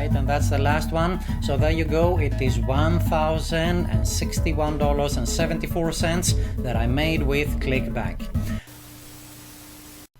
Right, and that's the last one. So there you go, it is $1,061.74 that I made with Clickbank.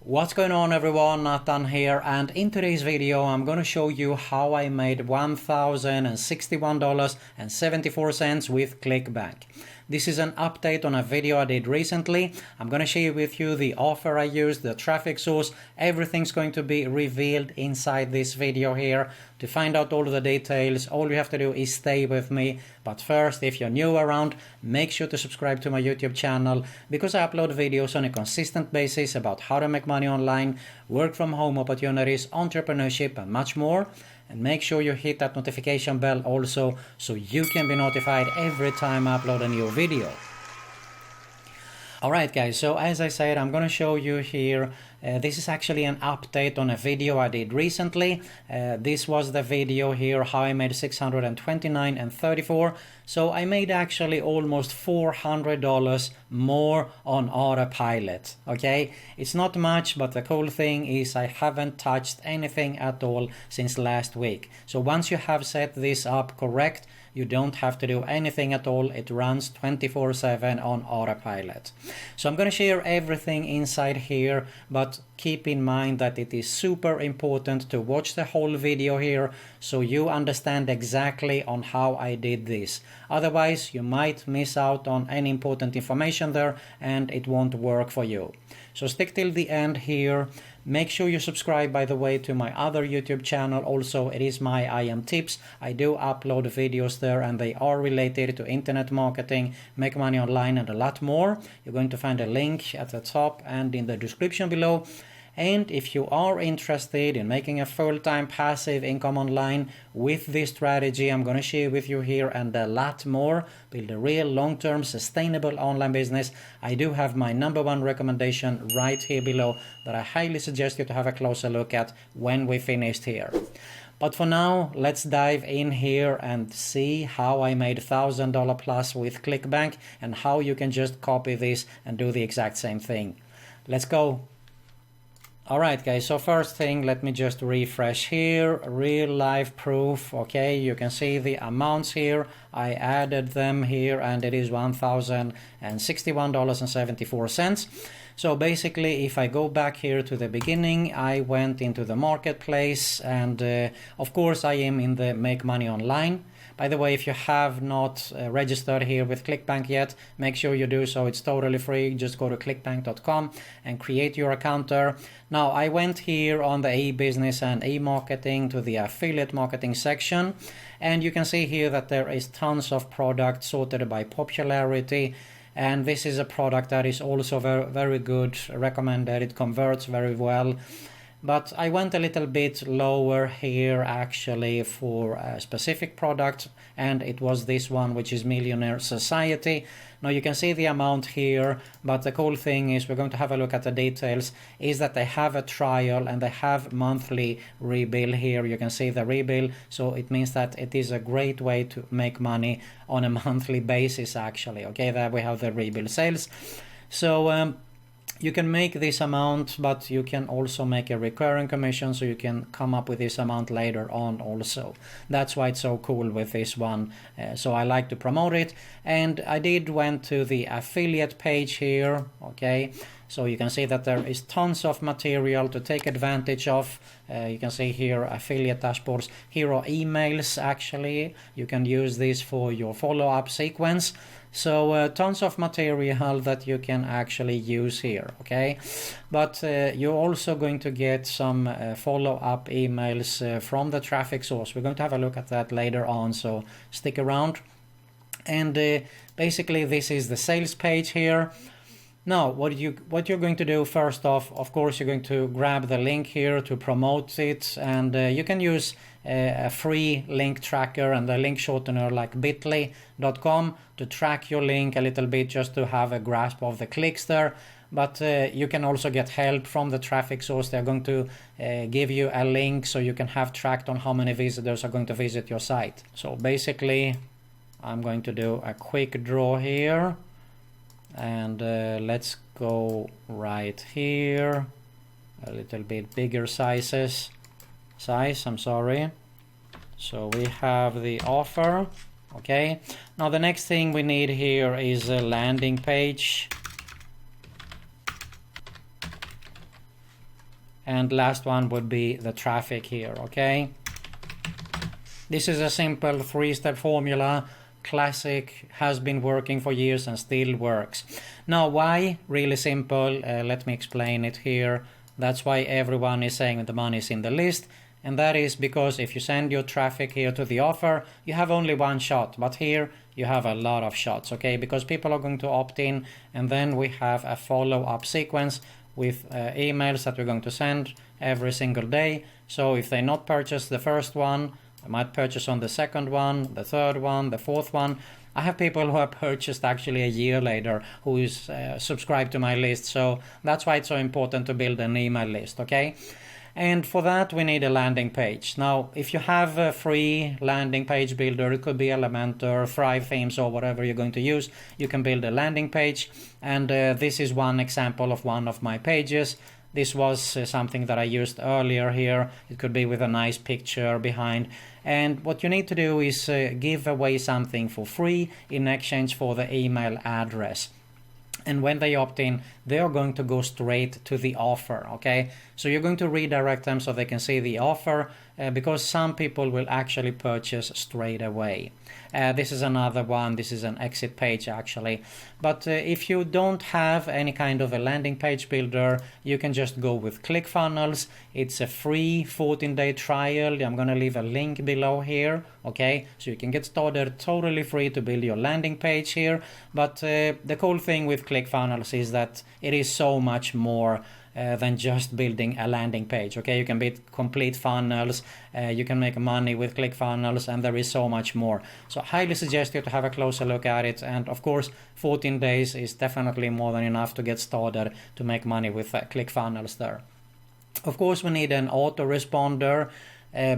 What's going on everyone, Nathan here, and in today's video I'm going to show you how I made $1,061.74 with Clickbank. This is an update on a video I did recently. I'm going to share with you the offer I used, the traffic source, everything's going to be revealed inside this video here. To find out all the details, all you have to do is stay with me. But first, if you're new around, make sure to subscribe to my YouTube channel, because I upload videos on a consistent basis about how to make money online, work from home opportunities, entrepreneurship and much more. And make sure you hit that notification bell also, so you can be notified every time I upload a new video. Alright guys, so as I said, I'm going to show you here, this is actually an update on a video I did recently. This was the video here, how I made $629.34. So I made actually almost $400 more on autopilot. Okay, it's not much, but the cool thing is I haven't touched anything at all since last week. So once you have set this up correct, you don't have to do anything at all. It runs 24/7 on autopilot. So I'm going to share everything inside here, but keep in mind that it is super important to watch the whole video here so you understand exactly on how I did this. Otherwise, you might miss out on any important information there and it won't work for you. So stick till the end here. Make sure you subscribe, by the way, to my other YouTube channel. Also, it is my I Am Tips. I do upload videos there and they are related to internet marketing, make money online and a lot more. You're going to find a link at the top and in the description below. And if you are interested in making a full-time passive income online with this strategy I'm going to share with you here and a lot more, build a real long-term sustainable online business, I do have my #1 recommendation right here below that I highly suggest you to have a closer look at when we finished here. But for now, let's dive in here and see how I made $1,000 plus with Clickbank and how you can just copy this and do the exact same thing. Let's go. Alright guys, so first thing, let me just refresh here, real life proof. Okay, you can see the amounts here, I added them here and it is $1,061.74. So basically, if I go back here to the beginning, I went into the marketplace and of course I am in the Make Money Online. By the way, if you have not registered here with Clickbank yet, make sure you do so. It's totally free. Just go to clickbank.com and create your account there. Now, I went here on the e-business and e-marketing to the affiliate marketing section. And you can see here that there is tons of products sorted by popularity. And this is a product that is also very, very good, recommended. It converts very well. But I went a little bit lower here actually for a specific product, and it was this one, which is Millionaire Society. Now you can see the amount here, but the cool thing is we're going to have a look at the details, is that they have a trial and they have monthly rebill here. You can see the rebill, so it means that it is a great way to make money on a monthly basis actually. Okay, there we have the rebill sales. So you can make this amount, but you can also make a recurring commission, so you can come up with this amount later on also. That's why it's so cool with this one. So I like to promote it, and I went to the affiliate page here. Okay, so you can see that there is tons of material to take advantage of. You can see here affiliate dashboards. Here are emails actually. You can use this for your follow-up sequence. So tons of material that you can actually use here, okay? But you're also going to get some follow-up emails from the traffic source. We're going to have a look at that later on, so stick around. And basically this is the sales page here. Now, what you're going to do first off, of course, you're going to grab the link here to promote it, and you can use a free link tracker and a link shortener like bit.ly.com to track your link a little bit, just to have a grasp of the clicks there. But you can also get help from the traffic source. They're going to give you a link so you can have tracked on how many visitors are going to visit your site. So basically, I'm going to do a quick draw here. And let's go right here, a little bit bigger size, I'm sorry. So we have the offer. Okay, now the next thing we need here is a landing page. And last one would be the traffic here. Okay, this is a simple 3-step formula. Classic, has been working for years and still works. Now why? Really simple. Let me explain it here. That's why everyone is saying the money is in the list. And that is because if you send your traffic here to the offer, you have only one shot. But here you have a lot of shots, okay? Because people are going to opt in, and then we have a follow-up sequence with emails that we're going to send every single day. So if they not purchase the first one, I might purchase on the second one, the third one, the fourth one. I have people who have purchased actually a year later who is subscribed to my list. So that's why it's so important to build an email list, okay? And for that, we need a landing page. Now, if you have a free landing page builder, it could be Elementor, Thrive Themes, or whatever you're going to use, you can build a landing page. And this is one example of one of my pages. This was something that I used earlier here. It could be with a nice picture behind. And what you need to do is give away something for free in exchange for the email address. And when they opt in, they are going to go straight to the offer, okay? So you're going to redirect them so they can see the offer because some people will actually purchase straight away. This is another one. This is an exit page actually. But if you don't have any kind of a landing page builder, you can just go with ClickFunnels. It's a free 14-day trial. I'm going to leave a link below here, okay? So you can get started totally free to build your landing page here. But the cool thing with ClickFunnels is that it is so much more than just building a landing page, okay? You can build complete funnels, you can make money with ClickFunnels, and there is so much more. So I highly suggest you to have a closer look at it. And of course, 14 days is definitely more than enough to get started to make money with ClickFunnels there. Of course, we need an autoresponder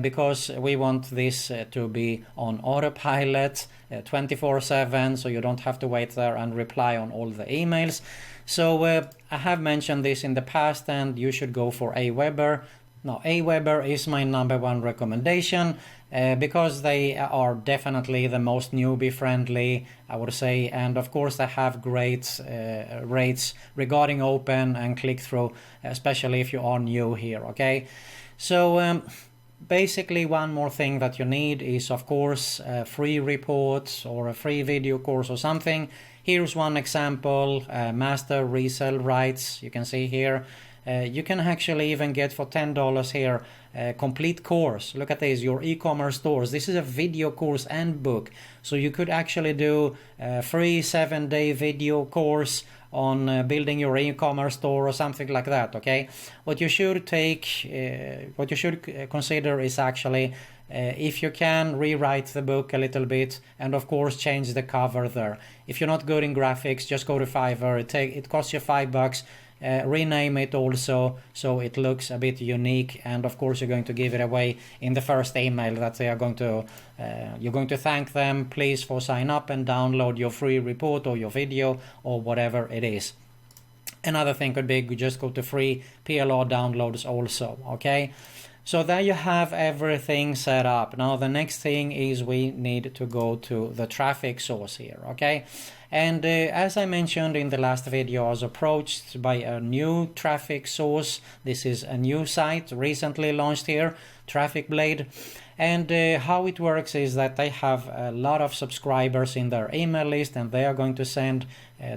because we want this to be on autopilot 24/7, so you don't have to wait there and reply on all the emails. So I have mentioned this in the past, and you should go for Aweber. Now, Aweber is my #1 recommendation because they are definitely the most newbie friendly, I would say, and of course they have great rates regarding open and click-through, especially if you are new here, okay? So basically, one more thing that you need is, of course, a free report or a free video course or something. Here's one example, master resale rights. You can see here. You can actually even get for $10 here a complete course. Look at this, your e-commerce stores. This is a video course and book. So you could actually do a free 7-day video course on building your e-commerce store or something like that, okay? What you should consider is actually if you can rewrite the book a little bit and of course change the cover there. If you're not good in graphics, just go to Fiverr. It costs you $5. Rename it also so it looks a bit unique, and of course you're going to give it away in the first email that they are going to you're going to thank them, please, for sign up and download your free report or your video or whatever it is. Another thing could be just go to free PLR downloads also, okay? So there you have everything set up. Now the next thing is we need to go to the traffic source here, okay? And as I mentioned in the last video, I was approached by a new traffic source. This is a new site recently launched here, Traffic Blade. And how it works is that they have a lot of subscribers in their email list, and they are going to send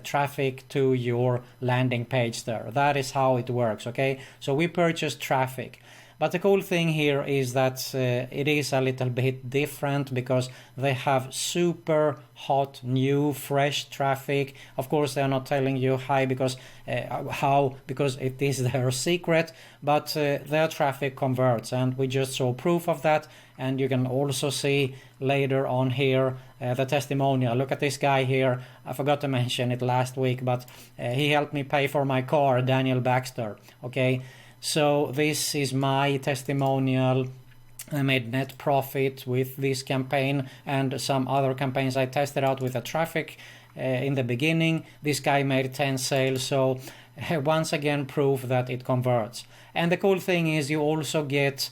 traffic to your landing page there. That is how it works, okay? So we purchase traffic. But the cool thing here is that it is a little bit different because they have super hot, new, fresh traffic. Of course, they're not telling you because it is their secret, but their traffic converts, and we just saw proof of that. And you can also see later on here the testimonial. Look at this guy here. I forgot to mention it last week, but he helped me pay for my car, Daniel Baxter. Okay. So this is my testimonial. I made net profit with this campaign and some other campaigns I tested out with the traffic in the beginning. This guy made 10 sales. So once again, proof that it converts. And the cool thing is you also get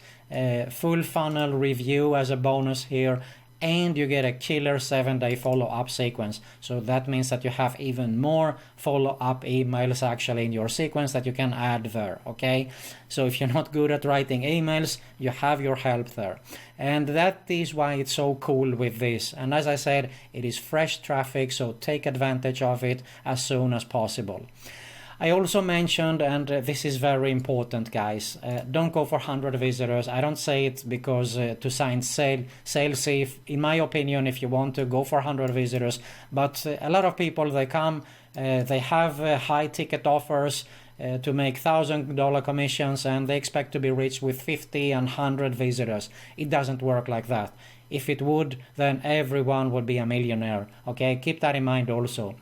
full funnel review as a bonus here, and you get a killer 7-day follow-up sequence. So that means that you have even more follow-up emails actually in your sequence that you can add there, okay? So if you're not good at writing emails, you have your help there. And that is why it's so cool with this. And as I said, it is fresh traffic, so take advantage of it as soon as possible. I also mentioned, and this is very important, guys, don't go for 100 visitors. I don't say it because to sign sales, if, in my opinion, if you want to go for 100 visitors, but a lot of people, they come, they have high ticket offers to make $1,000 commissions, and they expect to be rich with 50 and 100 visitors. It doesn't work like that. If it would, then everyone would be a millionaire, okay? Keep that in mind also.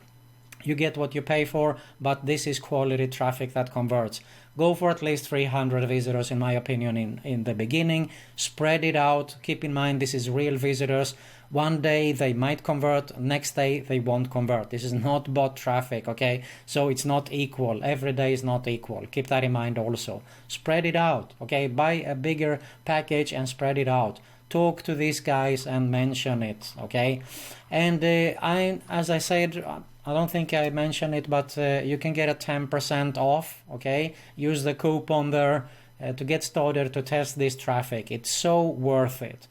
You get what you pay for, but this is quality traffic that converts. Go for at least 300 visitors, in my opinion, in the beginning. Spread it out. Keep in mind, this is real visitors. One day they might convert, next day they won't convert. This is not bot traffic, okay? So it's not equal. Every day is not equal. Keep that in mind also. Spread it out, okay? Buy a bigger package and spread it out. Talk to these guys and mention it, okay? And as I said, I don't think I mentioned it, but you can get a 10% off, okay? Use the coupon there to get started to test this traffic. It's so worth it.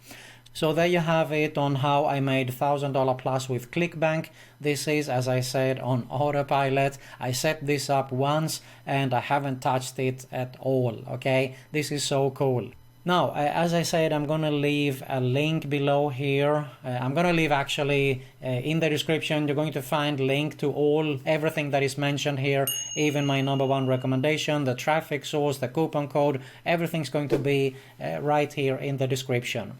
So there you have it on how I made $1,000 plus with Clickbank. This is, as I said, on autopilot. I set this up once and I haven't touched it at all, okay? This is so cool. Now, as I said, I'm going to leave a link below here. I'm going to leave actually in the description. You're going to find link to everything that is mentioned here, even my #1 recommendation, the traffic source, the coupon code, everything's going to be right here in the description.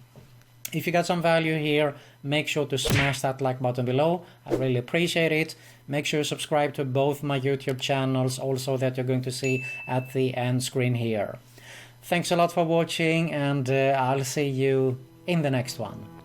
If you got some value here, make sure to smash that like button below. I really appreciate it. Make sure you subscribe to both my YouTube channels also that you're going to see at the end screen here. Thanks a lot for watching, and I'll see you in the next one.